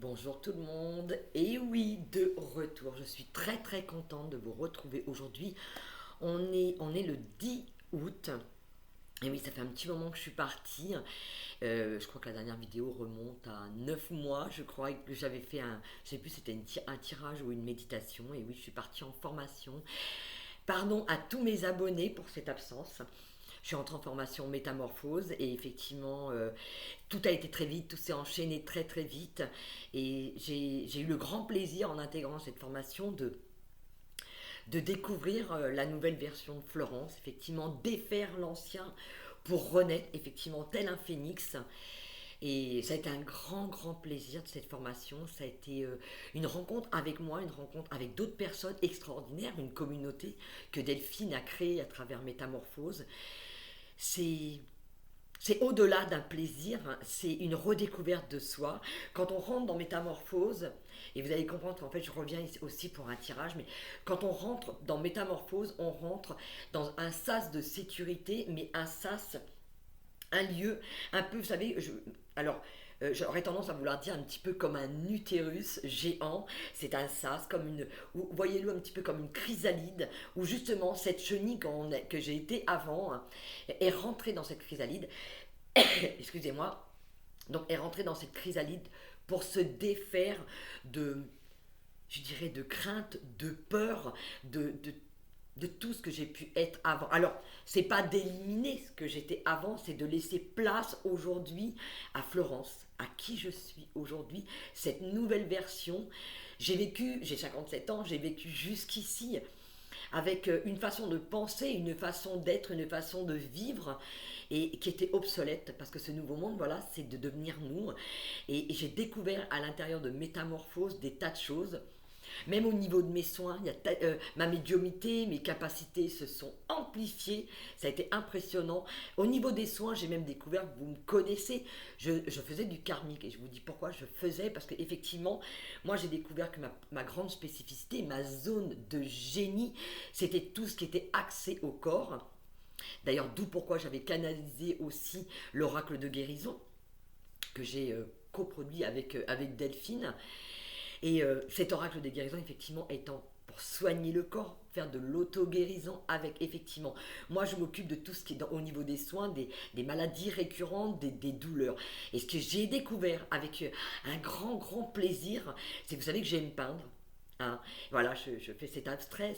Bonjour tout le monde, et oui, de retour. Je suis très très contente de vous retrouver aujourd'hui. On est le 10 août. Et oui, ça fait un petit moment que je suis partie. Je crois que la dernière vidéo remonte à 9 mois, je crois, et que j'avais fait je sais plus, c'était un tirage ou une méditation. Et oui, je suis partie en formation. Pardon à tous mes abonnés pour cette absence. Je suis entrée en formation métamorphose et effectivement, tout a été très vite, tout s'est enchaîné très très vite. Et j'ai eu le grand plaisir en intégrant cette formation de découvrir la nouvelle version de Florence, effectivement défaire l'ancien pour renaître, effectivement tel un phénix. Et ça a été un grand, grand plaisir de cette formation. Ça a été une rencontre avec moi, une rencontre avec d'autres personnes extraordinaires, une communauté que Delphine a créée à travers Métamorphose. C'est c'est au-delà d'un plaisir, hein, c'est une redécouverte de soi. Quand on rentre dans Métamorphose, et vous allez comprendre qu'en fait je reviens aussi pour un tirage, mais quand on rentre dans Métamorphose, on rentre dans un sas de sécurité, mais un sas, un lieu un peu, vous savez, alors j'aurais tendance à vouloir dire un petit peu comme un utérus géant. C'est un sas, comme voyez-le un petit peu comme une chrysalide, où justement cette chenille que j'ai été avant hein, est rentrée dans cette chrysalide. Excusez-moi, donc est rentrée dans cette chrysalide pour se défaire de, je dirais, de crainte, de peur, de tout ce que j'ai pu être avant. Alors, c'est pas d'éliminer ce que j'étais avant, c'est de laisser place aujourd'hui à Florence, à qui je suis aujourd'hui, cette nouvelle version. J'ai 57 ans, j'ai vécu jusqu'ici avec une façon de penser, une façon d'être, une façon de vivre et qui était obsolète parce que ce nouveau monde, voilà, c'est de devenir nous. Et j'ai découvert à l'intérieur de Métamorphose des tas de choses. Même au niveau de mes soins, ma médiumité, mes capacités se sont amplifiées. Ça a été impressionnant. Au niveau des soins, j'ai même découvert, vous me connaissez, je faisais du karmique. Et je vous dis pourquoi je faisais. Parce qu'effectivement, moi j'ai découvert que ma grande spécificité, ma zone de génie, c'était tout ce qui était axé au corps. D'ailleurs, d'où pourquoi j'avais canalisé aussi l'oracle de guérison que j'ai coproduit avec Delphine. Et cet oracle de guérison, effectivement, étant pour soigner le corps, faire de l'auto-guérison avec, effectivement, moi je m'occupe de tout ce qui est au niveau des soins, des maladies récurrentes, des douleurs. Et ce que j'ai découvert avec un grand, grand plaisir, c'est que vous savez que j'aime peindre. Hein. Voilà, je fais cet abstrait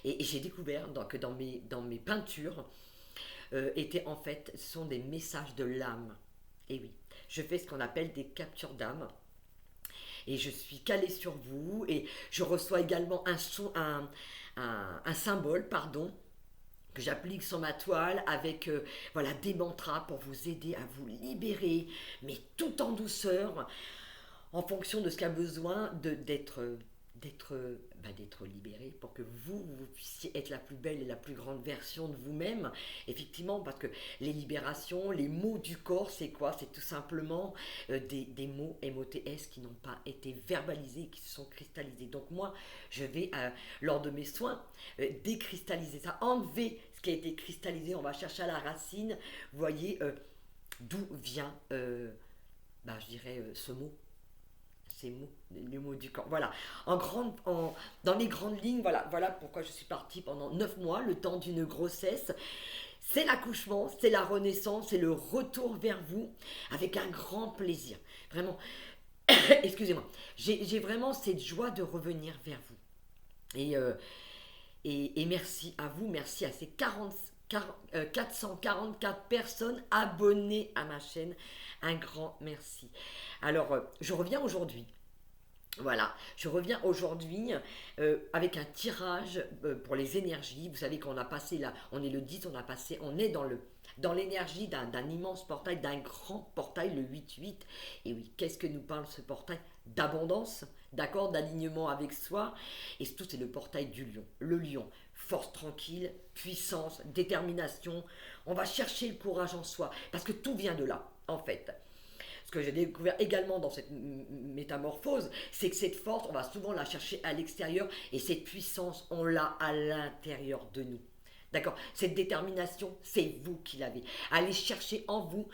et j'ai découvert que dans mes peintures étaient en fait, sont des messages de l'âme. Et oui, je fais ce qu'on appelle des captures d'âme et je suis calée sur vous et je reçois également un symbole, pardon, que j'applique sur ma toile avec voilà, des mantras pour vous aider à vous libérer, mais tout en douceur, en fonction de ce qu'a besoin d'être libéré pour que vous puissiez être la plus belle et la plus grande version de vous-même. Effectivement, parce que les libérations, les mots du corps, c'est quoi? C'est tout simplement des mots MOTS qui n'ont pas été verbalisés, qui se sont cristallisés. Donc moi, je vais, lors de mes soins, décristalliser ça, enlever ce qui a été cristallisé. On va chercher à la racine, vous voyez, d'où vient, je dirais, ce mot ces mots, les mots du corps. Voilà. Dans les grandes lignes, voilà pourquoi je suis partie pendant 9 mois, le temps d'une grossesse. C'est l'accouchement, c'est la renaissance, c'est le retour vers vous avec un grand plaisir. Vraiment, excusez-moi, j'ai vraiment cette joie de revenir vers vous. Et, euh, et merci à vous, merci à ces 444 personnes abonnées à ma chaîne. Un grand merci. Alors, je reviens aujourd'hui. Voilà, je reviens aujourd'hui avec un tirage pour les énergies. Vous savez qu'on a passé là, on est le 10, on est dans l'énergie d'un immense portail, d'un grand portail, le 8-8. Et oui, qu'est-ce que nous parle ce portail? D'abondance, d'accord, d'alignement avec soi. Et tout, c'est le portail du lion. Le lion, force tranquille, puissance, détermination. On va chercher le courage en soi, parce que tout vient de là, en fait. Ce que j'ai découvert également dans cette métamorphose, c'est que cette force, on va souvent la chercher à l'extérieur et cette puissance, on l'a à l'intérieur de nous. D'accord? Cette détermination, c'est vous qui l'avez. Allez chercher en vous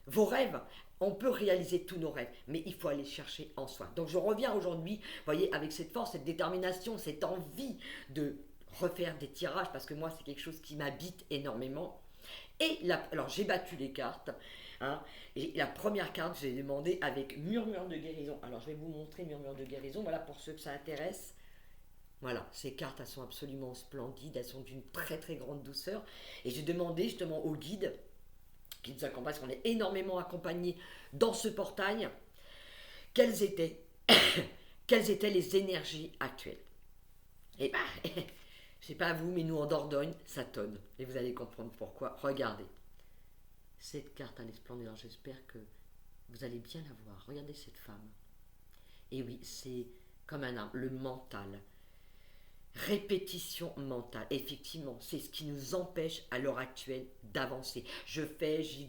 vos rêves. On peut réaliser tous nos rêves, mais il faut aller chercher en soi. Donc je reviens aujourd'hui, vous voyez, avec cette force, cette détermination, cette envie de refaire des tirages, parce que moi c'est quelque chose qui m'habite énormément. Alors j'ai battu les cartes, hein, et la première carte, j'ai demandé avec murmure de guérison. Alors je vais vous montrer murmure de guérison, voilà pour ceux que ça intéresse. Voilà, ces cartes, elles sont absolument splendides, elles sont d'une très très grande douceur. Et j'ai demandé justement au guide qui nous accompagne, parce qu'on est énormément accompagnés dans ce portail, quelles étaient, quelles étaient les énergies actuelles. Et bah, je sais pas vous, mais nous en Dordogne, ça tonne. Et vous allez comprendre pourquoi. Regardez. Cette carte, elle est splendide. Alors j'espère que vous allez bien la voir. Regardez cette femme. Et oui, c'est comme un arbre, le mental. Répétition mentale, effectivement, c'est ce qui nous empêche à l'heure actuelle d'avancer. Je fais, j'y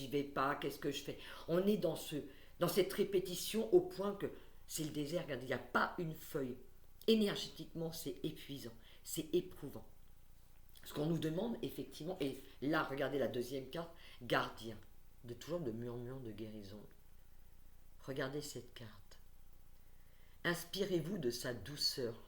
vais pas, qu'est-ce que je fais? On est dans cette répétition au point que c'est le désert, regardez, il n'y a pas une feuille. Énergétiquement, c'est épuisant, c'est éprouvant. Ce qu'on nous demande, effectivement, et là, regardez la deuxième carte, gardien, toujours de murmure de guérison. Regardez cette carte. Inspirez-vous de sa douceur.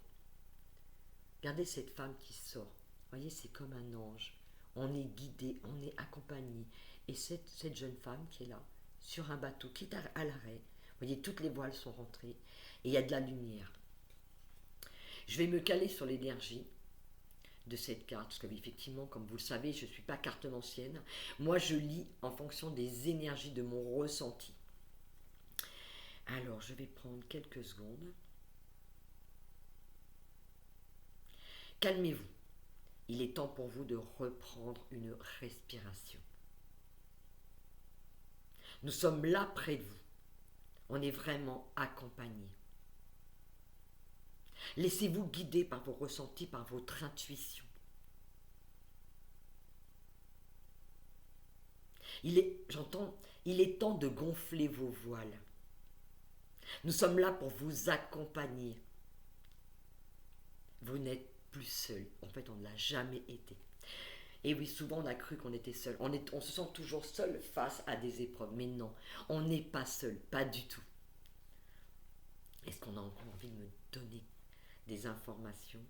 Regardez cette femme qui sort. Vous voyez, c'est comme un ange. On est guidé, on est accompagné. Et cette jeune femme qui est là, sur un bateau, qui est à l'arrêt. Vous voyez, toutes les voiles sont rentrées. Et il y a de la lumière. Je vais me caler sur l'énergie de cette carte. Parce que, effectivement, comme vous le savez, je ne suis pas cartomancienne. Moi, je lis en fonction des énergies de mon ressenti. Alors, je vais prendre quelques secondes. Calmez-vous. Il est temps pour vous de reprendre une respiration. Nous sommes là près de vous. On est vraiment accompagnés. Laissez-vous guider par vos ressentis, par votre intuition. Il est temps de gonfler vos voiles. Nous sommes là pour vous accompagner. Vous n'êtes plus seul. En fait, on ne l'a jamais été. Et oui, souvent on a cru qu'on était seul. On se sent toujours seul face à des épreuves. Mais non, on n'est pas seul, pas du tout. Est-ce qu'on a encore envie de me donner des informations?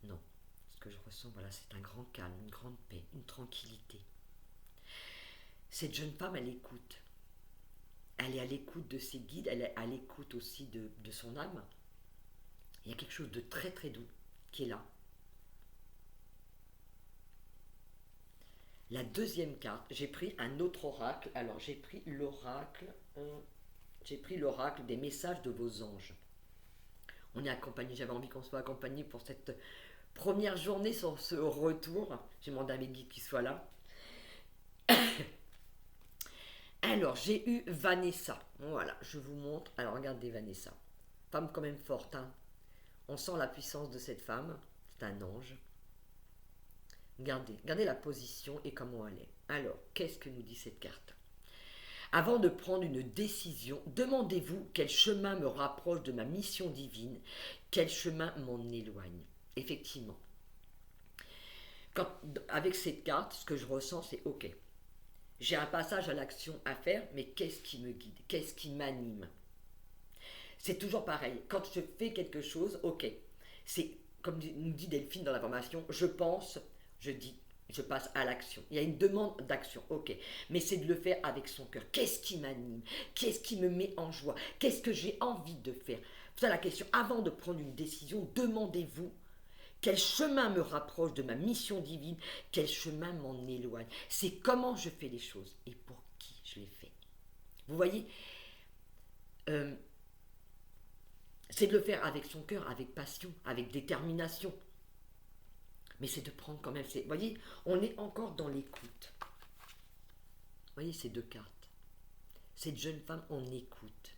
Non. Ce que je ressens, voilà, c'est un grand calme, une grande paix, une tranquillité. Cette jeune femme, elle écoute. Elle est à l'écoute de ses guides, elle est à l'écoute aussi de son âme. Il y a quelque chose de très très doux qui est là. La deuxième carte, j'ai pris un autre oracle. Alors j'ai pris l'oracle des messages de vos anges. On est accompagné, j'avais envie qu'on soit accompagné pour cette première journée sur ce retour. J'ai demandé à mes guides qu'ils soient là. Alors, j'ai eu Vanessa. Voilà, je vous montre. Alors, regardez Vanessa. Femme quand même forte. Hein. On sent la puissance de cette femme. C'est un ange. Regardez la position et comment elle est. Alors, qu'est-ce que nous dit cette carte? Avant de prendre une décision, demandez-vous quel chemin me rapproche de ma mission divine, quel chemin m'en éloigne. Effectivement. Avec cette carte, ce que je ressens, c'est OK. J'ai un passage à l'action à faire, mais qu'est-ce qui me guide? Qu'est-ce qui m'anime? C'est toujours pareil. Quand je fais quelque chose, ok. C'est comme nous dit Delphine dans la formation, je pense, je dis, je passe à l'action. Il y a une demande d'action, ok. Mais c'est de le faire avec son cœur. Qu'est-ce qui m'anime? Qu'est-ce qui me met en joie? Qu'est-ce que j'ai envie de faire? C'est la question. Avant de prendre une décision, demandez-vous quel chemin me rapproche de ma mission divine, quel chemin m'en éloigne. C'est comment je fais les choses et pour qui je les fais. Vous voyez, c'est de le faire avec son cœur, avec passion, avec détermination. Mais c'est de prendre quand même, vous voyez, on est encore dans l'écoute. Vous voyez ces deux cartes. Cette jeune femme, on écoute.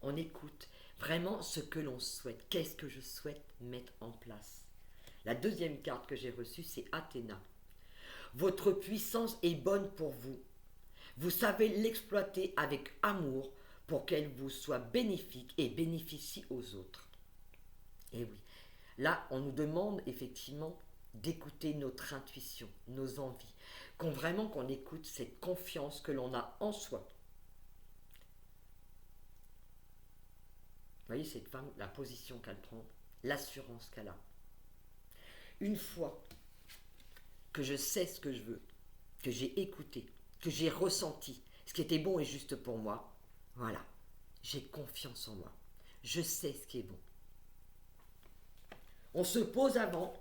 On écoute vraiment ce que l'on souhaite. Qu'est-ce que je souhaite mettre en place? La deuxième carte que j'ai reçue, c'est Athéna. Votre puissance est bonne pour vous. Vous savez l'exploiter avec amour pour qu'elle vous soit bénéfique et bénéficie aux autres. Et oui. Là, on nous demande effectivement d'écouter notre intuition, nos envies, qu'on écoute cette confiance que l'on a en soi. Vous voyez cette femme, la position qu'elle prend, l'assurance qu'elle a. Une fois que je sais ce que je veux, que j'ai écouté, que j'ai ressenti ce qui était bon et juste pour moi, voilà, j'ai confiance en moi. Je sais ce qui est bon. On se pose avant,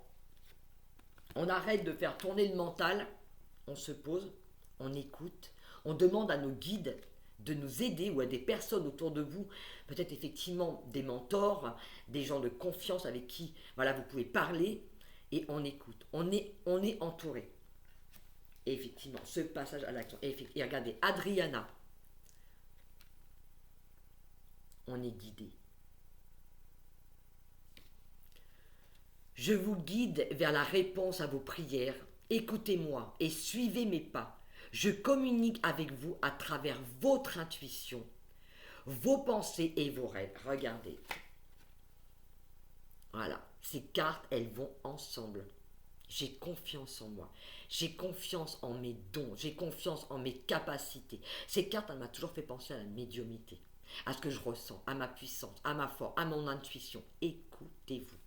on arrête de faire tourner le mental, on se pose, on écoute, on demande à nos guides de nous aider ou à des personnes autour de vous, peut-être effectivement des mentors, des gens de confiance avec qui voilà, vous pouvez parler et on écoute. On est entouré. Et effectivement, ce passage à l'action. Et regardez, Adriana, on est guidé. Je vous guide vers la réponse à vos prières. Écoutez-moi et suivez mes pas. Je communique avec vous à travers votre intuition, vos pensées et vos rêves. Regardez. Voilà, ces cartes, elles vont ensemble. J'ai confiance en moi. J'ai confiance en mes dons. J'ai confiance en mes capacités. Ces cartes, elles m'ont toujours fait penser à la médiumnité, à ce que je ressens, à ma puissance, à ma force, à mon intuition. Écoutez-vous.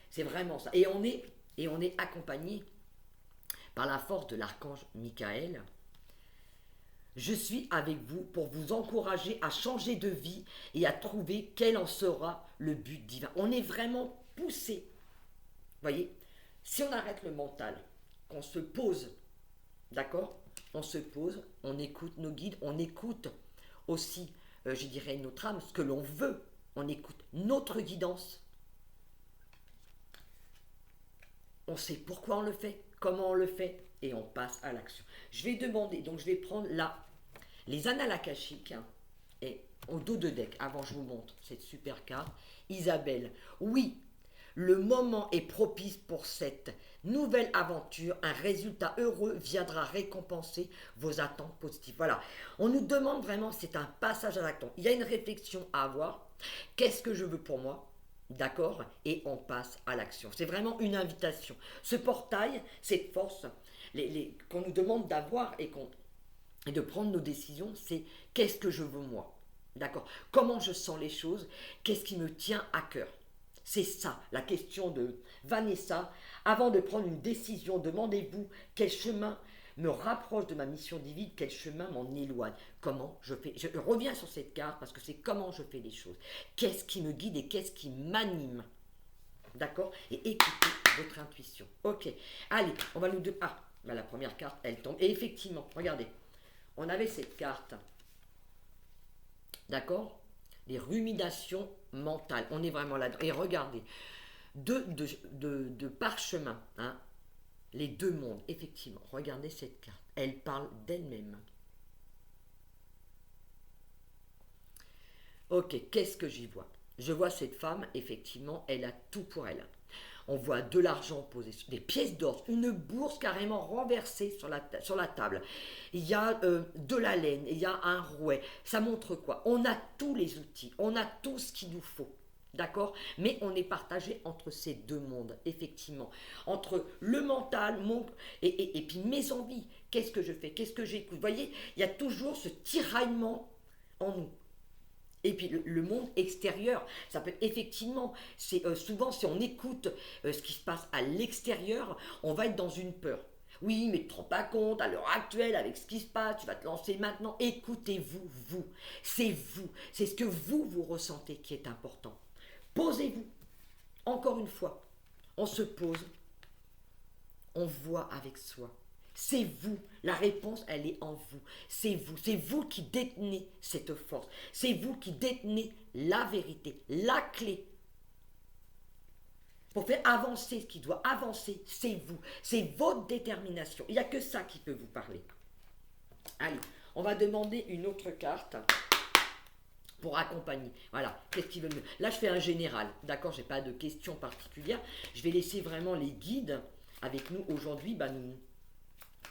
C'est vraiment ça. Et on est accompagné par la force de l'archange Michael. Je suis avec vous pour vous encourager à changer de vie et à trouver quel en sera le but divin. On est vraiment poussé. Vous voyez, si on arrête le mental, qu'on se pose, d'accord? On se pose, on écoute nos guides, on écoute aussi, je dirais, notre âme, ce que l'on veut. On écoute notre guidance. On sait pourquoi on le fait, comment on le fait, et on passe à l'action. Je vais demander, donc je vais prendre là, les annales akashiques, hein, et au dos de deck, avant je vous montre cette super carte. Isabelle, oui, le moment est propice pour cette nouvelle aventure. Un résultat heureux viendra récompenser vos attentes positives. Voilà, on nous demande vraiment, c'est un passage à l'action. Il y a une réflexion à avoir. Qu'est-ce que je veux pour moi? D'accord? Et on passe à l'action. C'est vraiment une invitation. Ce portail, cette force qu'on nous demande d'avoir et de prendre nos décisions, c'est qu'est-ce que je veux moi? D'accord? Comment je sens les choses? Qu'est-ce qui me tient à cœur? C'est ça, la question de Vanessa. Avant de prendre une décision, demandez-vous quel chemin me rapproche de ma mission divine, quel chemin m'en éloigne. Comment je fais? Je reviens sur cette carte parce que c'est comment je fais les choses. Qu'est-ce qui me guide et qu'est-ce qui m'anime? D'accord? Et écoutez votre intuition. Ok. Allez, on va nous dire. Ah, bah la première carte, elle tombe. Et effectivement, regardez, on avait cette carte. D'accord? Les ruminations mentales. On est vraiment là-dedans. Et regardez, de parchemin, hein, les deux mondes, effectivement. Regardez cette carte. Elle parle d'elle-même. Ok, qu'est-ce que j'y vois? Je vois cette femme, effectivement, elle a tout pour elle. On voit de l'argent posé, des pièces d'or, une bourse carrément renversée sur la table. Il y a de la laine, il y a un rouet. Ça montre quoi? On a tous les outils, on a tout ce qu'il nous faut. D'accord? Mais on est partagé entre ces deux mondes, effectivement. Entre le mental, et puis mes envies. Qu'est-ce que je fais? Qu'est-ce que j'écoute? Vous voyez, il y a toujours ce tiraillement en nous. Et puis le monde extérieur, ça peut être effectivement, c'est souvent si on écoute ce qui se passe à l'extérieur, on va être dans une peur. Oui, mais tu ne te rends pas compte, à l'heure actuelle, avec ce qui se passe, tu vas te lancer maintenant. Écoutez-vous, vous. C'est vous. C'est ce que vous ressentez qui est important. Posez-vous. Encore une fois, on se pose, on voit avec soi. C'est vous. La réponse, elle est en vous. C'est vous. C'est vous qui détenez cette force. C'est vous qui détenez la vérité, la clé. Pour faire avancer ce qui doit avancer, c'est vous. C'est votre détermination. Il n'y a que ça qui peut vous parler. Allez, on va demander une autre carte pour accompagner. Voilà, qu'est-ce qui veut mieux? Là, je fais un général. D'accord, je n'ai pas de questions particulières. Je vais laisser vraiment les guides avec nous aujourd'hui,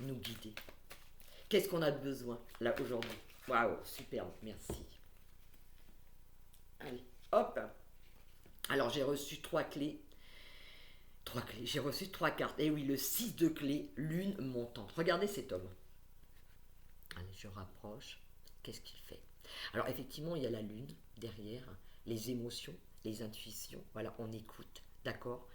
nous guider. Qu'est-ce qu'on a besoin là aujourd'hui? Waouh, superbe, merci. Allez, hop. Alors j'ai reçu 3 clés. Trois clés. J'ai reçu trois cartes. Et oui, le 6 de clés, lune montante. Regardez cet homme. Allez, je rapproche. Qu'est-ce qu'il fait? Alors, effectivement, il y a la lune derrière, les émotions, les intuitions. Voilà, on écoute. D'accord?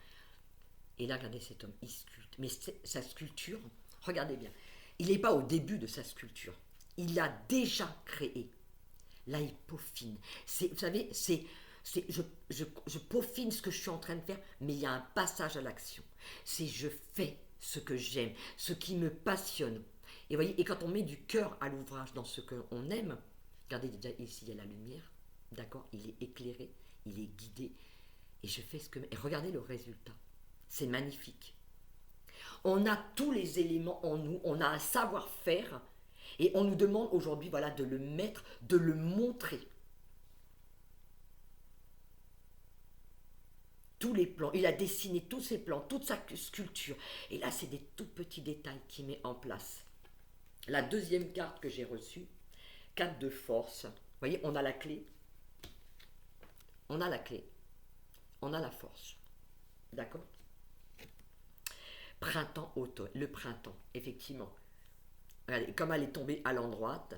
Et là, regardez cet homme, il sculpte. Mais sa sculpture, regardez bien, il n'est pas au début de sa sculpture. Il l'a déjà créé. Là, il peaufine. Vous savez, je peaufine ce que je suis en train de faire, mais il y a un passage à l'action. C'est je fais ce que j'aime, ce qui me passionne. Et voyez, et quand on met du cœur à l'ouvrage dans ce qu'on aime, regardez déjà ici, il y a la lumière, d'accord? Il est éclairé, il est guidé, et je fais ce que... Et regardez le résultat. C'est magnifique. On a tous les éléments en nous, on a un savoir-faire, et on nous demande aujourd'hui, voilà, de le mettre, de le montrer. Tous les plans, il a dessiné tous ses plans, toute sa sculpture. Et là, c'est des tout petits détails qu'il met en place. La deuxième carte que j'ai reçue, 4 de force. Vous voyez, on a la clé. On a la clé. On a la force. D'accord? Printemps, automne. Le printemps, effectivement. Regardez, comme elle est tombée à l'endroit,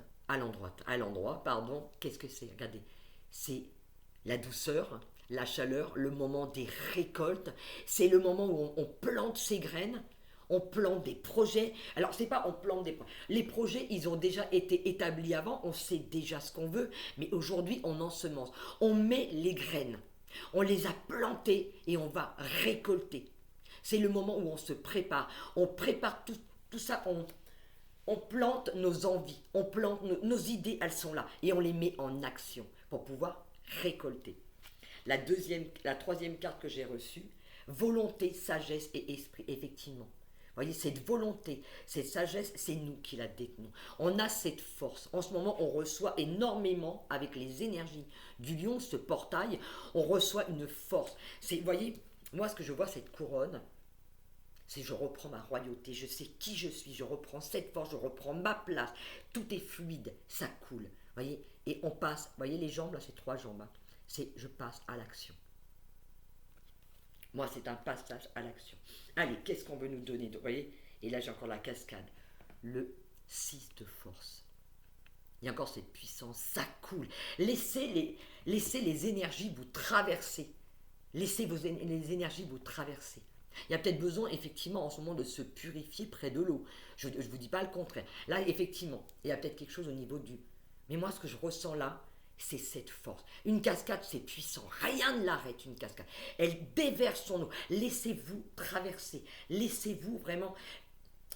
pardon, qu'est-ce que c'est? Regardez, c'est la douceur, la chaleur, le moment des récoltes, c'est le moment où on plante ses graines, on plante des projets. Alors, c'est pas on plante des projets. Les projets, ils ont déjà été établis avant, on sait déjà ce qu'on veut, mais aujourd'hui, on ensemence. On met les graines, on les a plantées et on va récolter. C'est le moment où on se prépare. On prépare tout ça, on plante nos envies, on plante nos idées, elles sont là. Et on les met en action pour pouvoir récolter. La troisième carte que j'ai reçue, volonté, sagesse et esprit, effectivement. Vous voyez, cette volonté, cette sagesse, c'est nous qui la détenons. On a cette force. En ce moment, on reçoit énormément, avec les énergies du lion, ce portail, on reçoit une force. Vous voyez, moi, ce que je vois, cette couronne, c'est je reprends ma royauté, je sais qui je suis, je reprends cette force, je reprends ma place. Tout est fluide, ça coule. Voyez, et on passe, voyez les jambes, là, c'est 3 jambes. Hein. C'est je passe à l'action. Moi, c'est un passage à l'action. Allez, qu'est-ce qu'on veut nous donner? Vous voyez? Et là, j'ai encore la cascade. Le 6 de force. Il y a encore cette puissance, ça coule. Laissez les énergies vous traverser. Laissez les énergies vous traverser. Il y a peut-être besoin, effectivement, en ce moment, de se purifier près de l'eau. Je ne vous dis pas le contraire. Là, effectivement, il y a peut-être quelque chose au niveau du... Mais moi, ce que je ressens là, c'est cette force. Une cascade, c'est puissant. Rien ne l'arrête, une cascade. Elle déverse son eau. Laissez-vous traverser. Laissez-vous vraiment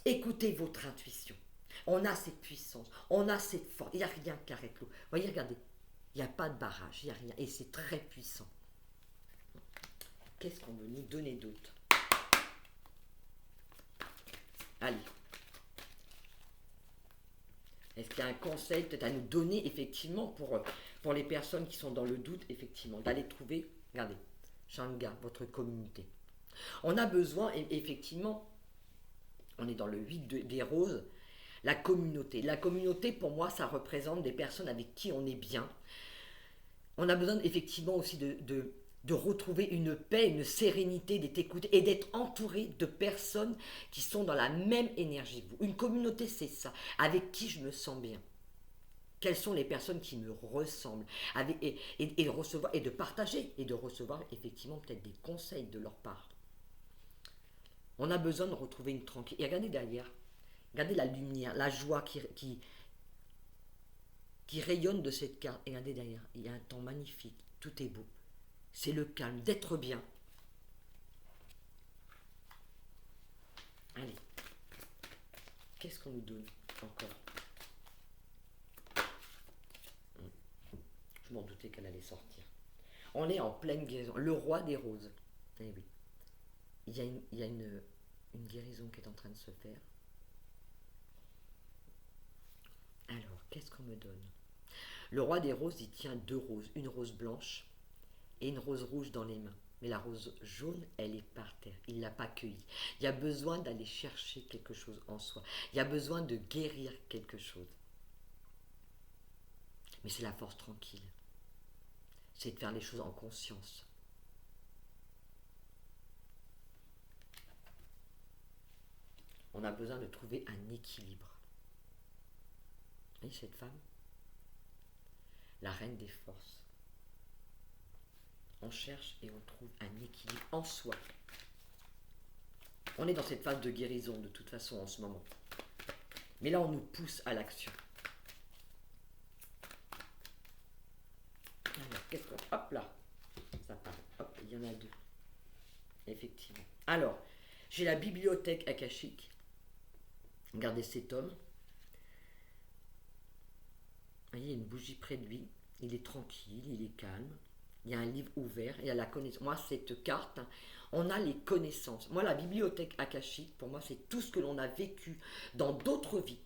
écouter votre intuition. On a cette puissance. On a cette force. Il n'y a rien qui arrête l'eau. Voyez, regardez. Il n'y a pas de barrage. Il n'y a rien. Et c'est très puissant. Qu'est-ce qu'on veut nous donner d'autre? Allez. Est-ce qu'il y a un conseil peut-être à nous donner, effectivement, pour les personnes qui sont dans le doute, effectivement, d'aller trouver, regardez, Shanga, votre communauté. On a besoin, effectivement, on est dans le 8 des roses, la communauté. La communauté, pour moi, ça représente des personnes avec qui on est bien. On a besoin, effectivement, aussi de retrouver une paix, une sérénité, d'être écouté et d'être entouré de personnes qui sont dans la même énergie que vous. Une communauté, c'est ça, avec qui je me sens bien. Quelles sont les personnes qui me ressemblent et de recevoir et de partager et de recevoir effectivement peut-être des conseils de leur part. On a besoin de retrouver une tranquillité. Et regardez derrière, regardez la lumière, la joie qui rayonne de cette carte. Et regardez derrière, il y a un temps magnifique, tout est beau. C'est le calme, d'être bien. Allez, qu'est-ce qu'on nous donne encore? Je m'en doutais qu'elle allait sortir. On est en pleine guérison. Le roi des roses. Eh oui. Il y a une guérison qui est en train de se faire. Alors, qu'est-ce qu'on me donne? Le roi des roses, il tient 2 roses. Une rose blanche et une rose rouge dans les mains. Mais la rose jaune, elle est par terre. Il ne l'a pas cueillie. Il y a besoin d'aller chercher quelque chose en soi. Il y a besoin de guérir quelque chose. Mais c'est la force tranquille. C'est de faire les choses en conscience. a besoin de trouver un équilibre. Vous voyez cette femme? La reine des forces. On cherche et on trouve un équilibre en soi. On est dans cette phase de guérison de toute façon en ce moment. Mais là, on nous pousse à l'action. Alors, qu'est-ce qu'on... Hop là. Ça part. Hop, il y en a deux. Effectivement. Alors, j'ai la bibliothèque akashique. Regardez cet homme. Vous voyez, il y a une bougie près de lui. Il est tranquille, il est calme. Il y a un livre ouvert, il y a la connaissance. Moi, cette carte, on a les connaissances. Moi, la bibliothèque akashique, pour moi, c'est tout ce que l'on a vécu dans d'autres vies.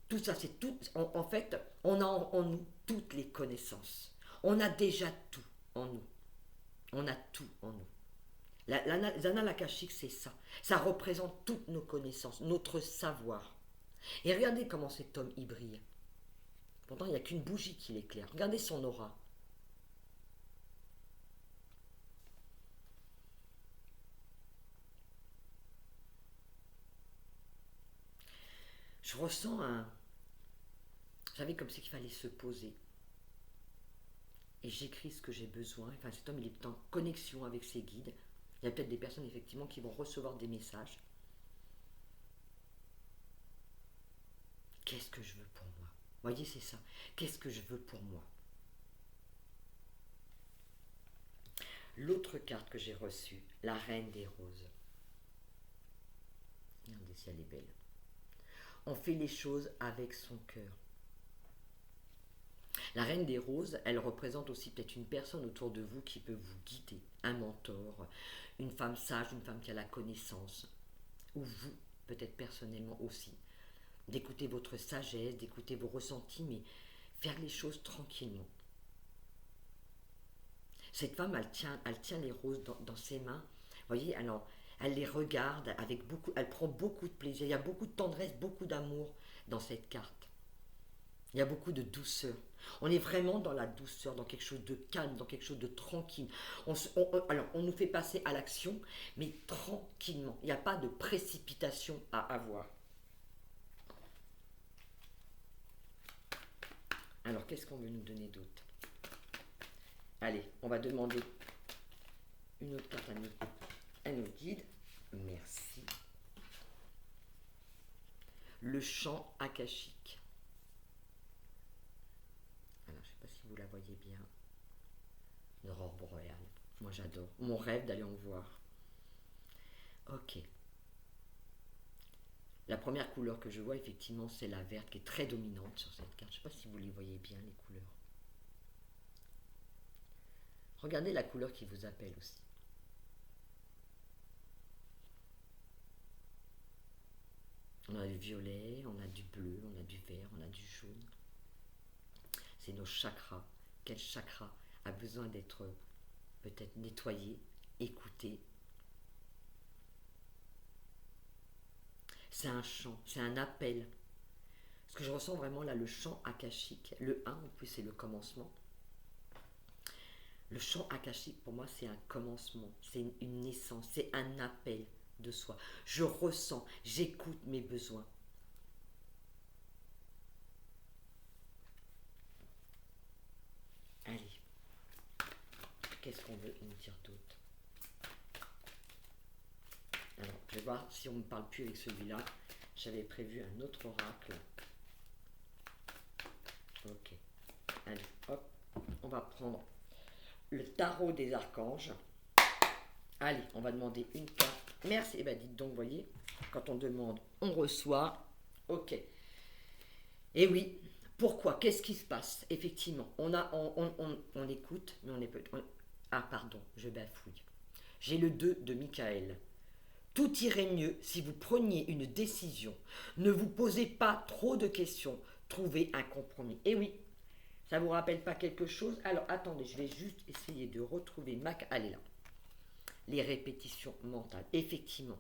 Tout ça, c'est tout. En fait, on a en nous toutes les connaissances. On a déjà tout en nous. On a tout en nous. Les annales akashiques, c'est ça. Ça représente toutes nos connaissances, notre savoir. Et regardez comment cet homme y brille. Pourtant, il n'y a qu'une bougie qui l'éclaire. Regardez son aura. Je ressens un... Vous savez, comme c'est qu'il fallait se poser. Et j'écris ce que j'ai besoin. Enfin, cet homme, il est en connexion avec ses guides. Il y a peut-être des personnes, effectivement, qui vont recevoir des messages. Qu'est-ce que je veux pour moi? Vous voyez, c'est ça. Qu'est-ce que je veux pour moi? L'autre carte que j'ai reçue, la reine des roses. Regardez si elle est belle. On fait les choses avec son cœur. La reine des roses, elle représente aussi peut-être une personne autour de vous qui peut vous guider, un mentor, une femme sage, une femme qui a la connaissance, ou vous, peut-être personnellement aussi, d'écouter votre sagesse, d'écouter vos ressentis, mais faire les choses tranquillement. Cette femme, elle tient les roses dans ses mains, vous voyez, alors, elle les regarde avec beaucoup, elle prend beaucoup de plaisir, il y a beaucoup de tendresse, beaucoup d'amour dans cette carte. Il y a beaucoup de douceur. On est vraiment dans la douceur, dans quelque chose de calme, dans quelque chose de tranquille. Alors, on nous fait passer à l'action, mais tranquillement. Il n'y a pas de précipitation à avoir. Alors, qu'est-ce qu'on veut nous donner d'autre? Allez, on va demander une autre carte à nos guides. Merci. Le chant akashique. Alors, je ne sais pas si vous la voyez bien. L'aurore boréale. Moi, j'adore. Mon rêve d'aller en voir. Ok. La première couleur que je vois, effectivement, c'est la verte qui est très dominante sur cette carte. Je ne sais pas si vous les voyez bien, les couleurs. Regardez la couleur qui vous appelle aussi. On a du violet, on a du bleu, on a du vert, on a du jaune. C'est nos chakras. Quel chakra a besoin d'être peut-être nettoyé, écouté? C'est un chant, c'est un appel. Ce que je ressens vraiment là, le chant akashique, le 1 en plus c'est le commencement. Le chant akashique pour moi c'est un commencement, c'est une naissance, c'est un appel de soi. Je ressens, j'écoute mes besoins. Allez, qu'est-ce qu'on veut nous dire d'autre? Alors, je vais voir si on ne me parle plus avec celui-là. J'avais prévu un autre oracle. Ok. Allez, hop. On va prendre le tarot des archanges. Allez, on va demander une carte. Merci. Eh bien, dites donc, vous voyez, quand on demande, on reçoit. Ok. Et oui, pourquoi? Qu'est-ce qui se passe? Effectivement, on écoute, mais on est peu... Ah, pardon, je bafouille. J'ai le 2 de Michael. Tout irait mieux si vous preniez une décision. Ne vous posez pas trop de questions. Trouvez un compromis. Et oui, ça ne vous rappelle pas quelque chose? Alors, attendez, je vais juste essayer de retrouver elle est là. Les répétitions mentales. Effectivement.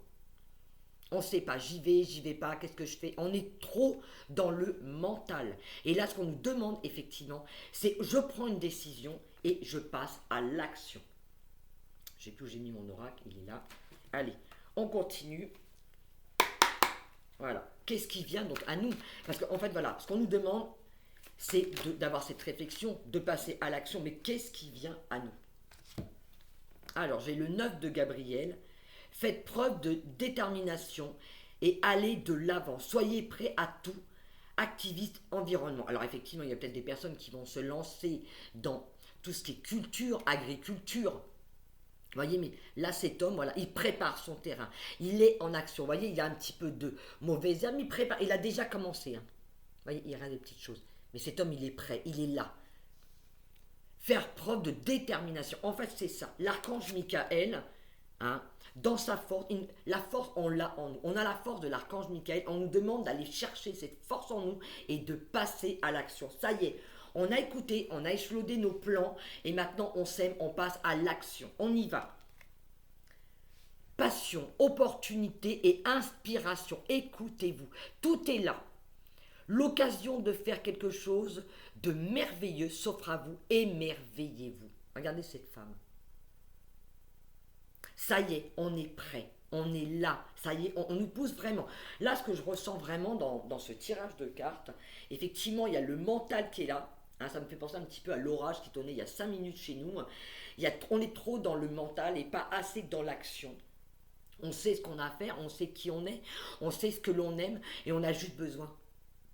On ne sait pas, j'y vais pas, qu'est-ce que je fais? On est trop dans le mental. Et là, ce qu'on nous demande, effectivement, c'est je prends une décision et je passe à l'action. Je ne sais plus où j'ai mis mon oracle, il est là. Allez, on continue. Voilà. Qu'est-ce qui vient donc à nous? Parce qu'en fait, voilà, ce qu'on nous demande, c'est d'avoir cette réflexion, de passer à l'action. Mais qu'est-ce qui vient à nous? Alors, j'ai le 9 de Gabriel. Faites preuve de détermination et allez de l'avant. Soyez prêts à tout. Activiste environnement. Alors, effectivement, il y a peut-être des personnes qui vont se lancer dans tout ce qui est culture, agriculture. Vous voyez, mais là, cet homme, voilà, il prépare son terrain. Il est en action. Vous voyez, il y a un petit peu de mauvaises herbes, mais il prépare. Il a déjà commencé. Hein. Vous voyez, il y a des petites choses. Mais cet homme, il est prêt. Il est là. Faire preuve de détermination. En fait, c'est ça. L'archange Michael, hein, dans sa force, la force, on l'a en nous. On a la force de l'archange Michael. On nous demande d'aller chercher cette force en nous et de passer à l'action. Ça y est, on a écouté, on a échelonné nos plans et maintenant on sème, on passe à l'action. On y va. Passion, opportunité et inspiration. Écoutez-vous. Tout est là. L'occasion de faire quelque chose de merveilleux s'offre à vous. Émerveillez-vous. Regardez cette femme. Ça y est, on est prêt. On est là. Ça y est, on nous pousse vraiment. Là, ce que je ressens vraiment dans ce tirage de cartes, effectivement, il y a le mental qui est là. Hein, ça me fait penser un petit peu à l'orage qui tournait il y a 5 minutes chez nous. On est trop dans le mental et pas assez dans l'action. On sait ce qu'on a à faire, on sait qui on sait ce que l'on aime et on a juste besoin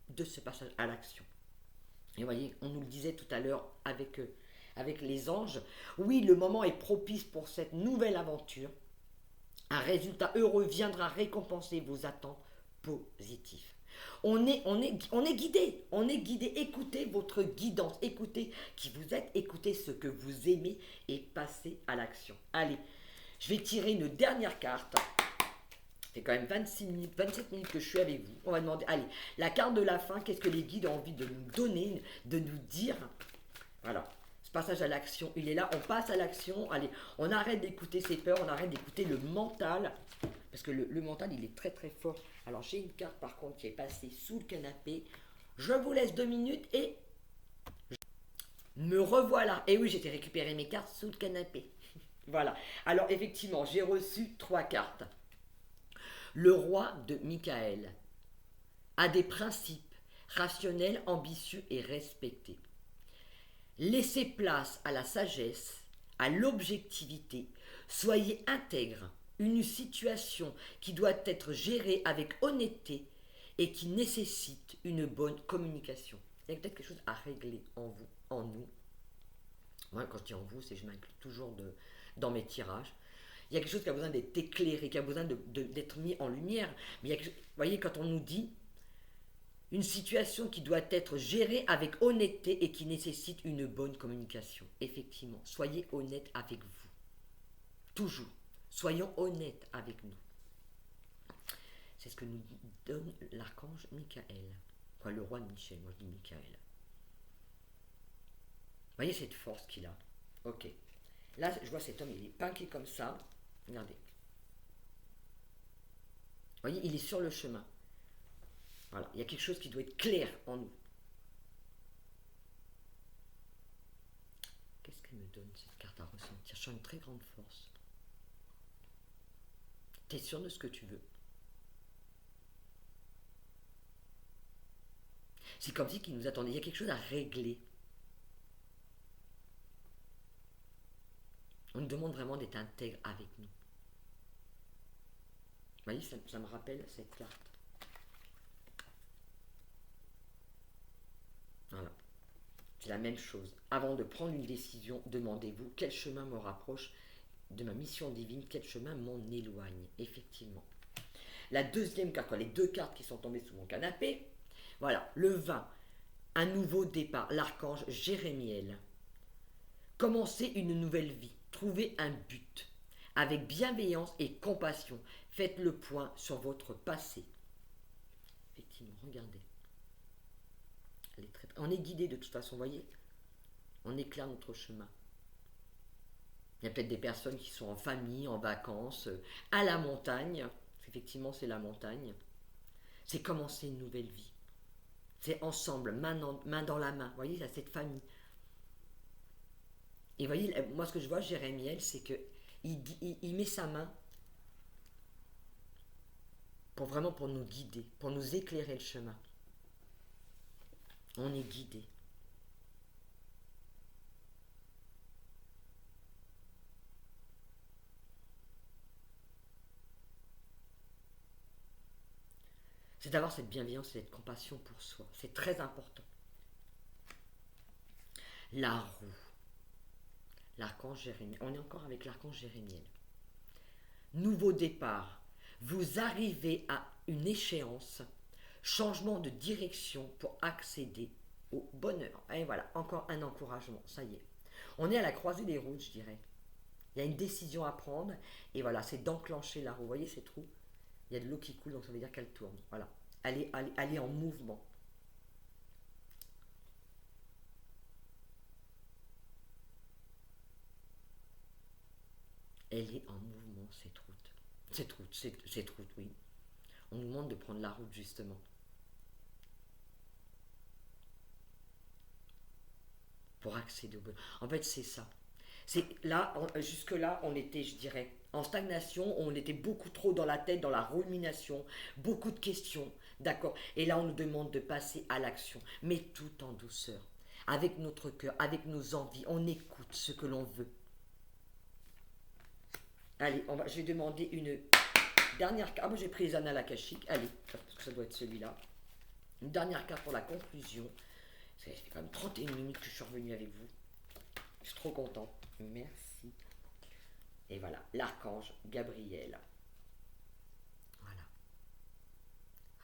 de ce passage à l'action. Et vous voyez, on nous le disait tout à l'heure avec les anges. Oui, le moment est propice pour cette nouvelle aventure. Un résultat heureux viendra récompenser vos attentes positives. On est guidé, écoutez votre guidance, écoutez qui vous êtes, écoutez ce que vous aimez et passez à l'action. Allez, je vais tirer une dernière carte. C'est quand même 26 minutes, 27 minutes que je suis avec vous. On va demander, allez, la carte de la fin, qu'est-ce que les guides ont envie de nous donner, de nous dire? Voilà, ce passage à l'action, il est là, on passe à l'action. Allez, on arrête d'écouter ses peurs, on arrête d'écouter le mental. Parce que le mental, il est très très fort. Alors, j'ai une carte par contre qui est passée sous le canapé. Je vous laisse 2 minutes et me revoilà. Et oui, j'étais récupérer mes cartes sous le canapé. Voilà. Alors, effectivement, j'ai reçu 3 cartes. Le roi de Michael a des principes rationnels, ambitieux et respectés. Laissez place à la sagesse, à l'objectivité. Soyez intègre. Une situation qui doit être gérée avec honnêteté et qui nécessite une bonne communication. Il y a peut-être quelque chose à régler en vous, en nous. Moi, quand je dis en vous, c'est que je m'inclus toujours dans mes tirages. Il y a quelque chose qui a besoin d'être éclairé, qui a besoin d'être mis en lumière. Mais il y a vous voyez, quand on nous dit une situation qui doit être gérée avec honnêteté et qui nécessite une bonne communication. Effectivement, soyez honnête avec vous. Toujours. Soyons honnêtes avec nous. C'est ce que nous donne l'archange Michael. Enfin, le roi de Michel, moi je dis Michael. Vous voyez cette force qu'il a? Ok. Là, je vois cet homme, il est pinqué comme ça. Regardez. Vous voyez, il est sur le chemin. Voilà, il y a quelque chose qui doit être clair en nous. Qu'est-ce qu'elle me donne cette carte à ressentir? Je sens une très grande force. Tu es sûr de ce que tu veux? C'est comme si qu'il nous attendait. Il y a quelque chose à régler. On nous demande vraiment d'être intègre avec nous. Vous voyez, ça me rappelle cette carte. Voilà. C'est la même chose. Avant de prendre une décision, demandez-vous quel chemin me rapproche de ma mission divine, quel chemin m'en éloigne. Effectivement. La deuxième carte, les 2 cartes qui sont tombées sous mon canapé. Voilà, le 20. Un nouveau départ, l'archange Jérémiel. Commencez une nouvelle vie. Trouvez un but. Avec bienveillance et compassion, faites le point sur votre passé. Effectivement, regardez. On est guidé de toute façon, vous voyez. On éclaire notre chemin. Il y a peut-être des personnes qui sont en famille, en vacances, à la montagne. Effectivement, c'est la montagne. C'est commencer une nouvelle vie. C'est ensemble, main dans la main. Vous voyez, il y a cette famille. Et vous voyez, moi ce que je vois, Jérémiel, c'est que il met sa main vraiment pour nous guider, pour nous éclairer le chemin. On est guidé. C'est d'avoir cette bienveillance et cette compassion pour soi. C'est très important. La roue. L'archange Jérémiel. On est encore avec l'archange Jérémiel. Nouveau départ. Vous arrivez à une échéance. Changement de direction pour accéder au bonheur. Et voilà, encore un encouragement. Ça y est. On est à la croisée des routes, je dirais. Il y a une décision à prendre. Et voilà, c'est d'enclencher la roue. Vous voyez cette roue? Il y a de l'eau qui coule, donc ça veut dire qu'elle tourne. Voilà. Elle est en mouvement. Elle est en mouvement, cette route. Cette route, oui. On nous demande de prendre la route, justement. Pour accéder au bonheur. En fait, c'est ça. Jusque-là, on était, je dirais, en stagnation, on était beaucoup trop dans la tête, dans la rumination, beaucoup de questions, d'accord. Et là, on nous demande de passer à l'action, mais tout en douceur, avec notre cœur, avec nos envies, on écoute ce que l'on veut. Allez, je vais demander une dernière carte. Ah, moi j'ai pris les annales akashiques. Allez, parce que ça doit être celui-là. Une dernière carte pour la conclusion. Ça fait quand même 31 minutes que je suis revenu avec vous. Je suis trop content. Merci. Et voilà, l'archange Gabriel. Voilà.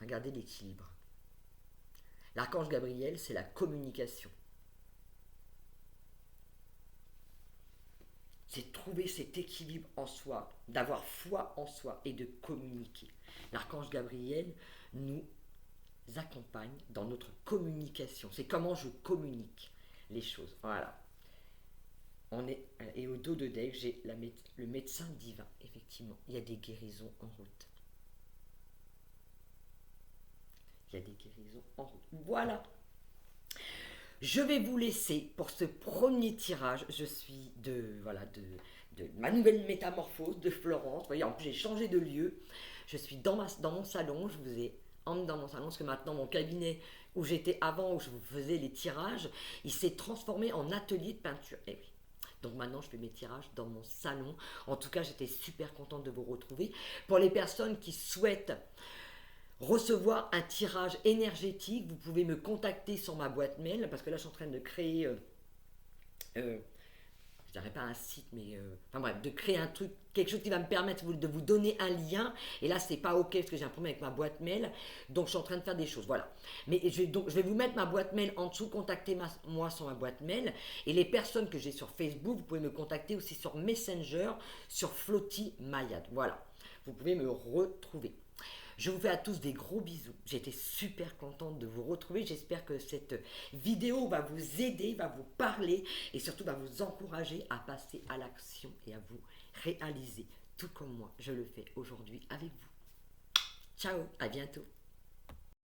Regardez l'équilibre. L'archange Gabriel, c'est la communication. C'est trouver cet équilibre en soi, d'avoir foi en soi et de communiquer. L'archange Gabriel nous accompagne dans notre communication. C'est comment je communique les choses. Voilà. Et au dos de deck, j'ai le médecin divin. Effectivement, il y a des guérisons en route. Il y a des guérisons en route. Voilà. Je vais vous laisser pour ce premier tirage. Je suis de ma nouvelle métamorphose de Florence. Vous voyez, en plus j'ai changé de lieu. Je suis dans mon salon. Je vous ai emmené dans mon salon parce que maintenant mon cabinet où j'étais avant, où je vous faisais les tirages, il s'est transformé en atelier de peinture. Et oui. Donc maintenant je fais mes tirages dans mon salon. En tout cas, j'étais super contente de vous retrouver. Pour les personnes qui souhaitent recevoir un tirage énergétique, vous pouvez me contacter sur ma boîte mail, parce que là je suis en train de créer, je dirais pas un site, mais enfin bref, de créer un truc, quelque chose qui va me permettre de vous donner un lien, et là c'est pas ok, parce que j'ai un problème avec ma boîte mail, donc je suis en train de faire des choses, voilà. Mais je vais vous mettre ma boîte mail en dessous, contactez-moi sur ma boîte mail, et les personnes que j'ai sur Facebook, vous pouvez me contacter aussi sur Messenger, sur Flotti Mayad, voilà. Vous pouvez me retrouver. Je vous fais à tous des gros bisous. J'étais super contente de vous retrouver. J'espère que cette vidéo va vous aider, va vous parler et surtout va vous encourager à passer à l'action et à vous réaliser, tout comme moi, je le fais aujourd'hui avec vous. Ciao, à bientôt.